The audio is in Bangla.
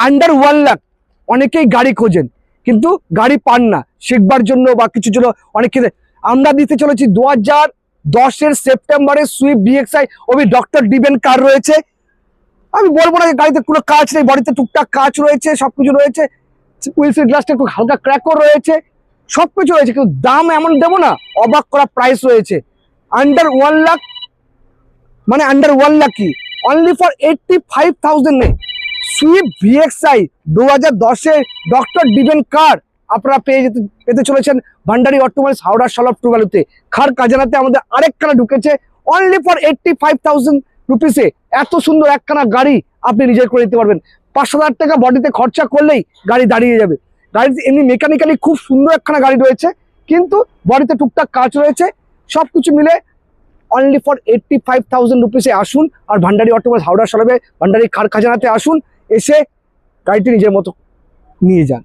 আন্ডার 1 লাখ অনেকেই গাড়ি খোঁজেন কিন্তু গাড়ি পান না, শিখবার জন্য বা কিছুর জন্য অনেকে। আমরা দিতে চলেছি 2010-এর সেপ্টেম্বরে সুইফট ভিএক্সআই ওবি ডক্টর ডিবেন কার রয়েছে। আমি বলবো না যে গাড়িতে কোনো কাজ নেই, বডিতে টুকটাক কাজ রয়েছে, সবকিছু রয়েছে, উইলসিট গ্লাসটা একটু হালকা ক্র্যাকও রয়েছে, সবকিছু রয়েছে, কিন্তু দাম এমন দেবো না, অবাক করা প্রাইস রয়েছে। আন্ডার 1 লাখ, মানে আন্ডার 1 লাখ কি, অনলি ফর 85,000 নেই সুইফট ভিএক্সআই 2010-এর ডক্টর ডিবেন কার আপনারা পেতে চলেছেন ভান্ডারি অটোমোবাইলস হাওড়া সলভ ট্রু ভ্যালুতে। খার কাজানাতে আমাদের আরেকখানা ঢুকেছে অনলি ফর 85,000 রুপিসে। এত সুন্দর একখানা গাড়ি আপনি নিজের করে নিতে পারবেন। 5,000 টাকা বডিতে খরচা করলেই গাড়ি দাঁড়িয়ে যাবে। গাড়িতে এমনি মেকানিক্যালি খুব সুন্দর একখানা গাড়ি রয়েছে, কিন্তু বডিতে টুকটাক কাজ রয়েছে, সবকিছু মিলে অনলি ফর 85,000 রুপিসে আসুন আর ভান্ডারি অটোমোবাইলস হাওড়া সলভে ভান্ডারি খার খাজানাতে আসুন, এসে গাড়িটি নিজের মতো নিয়ে যান।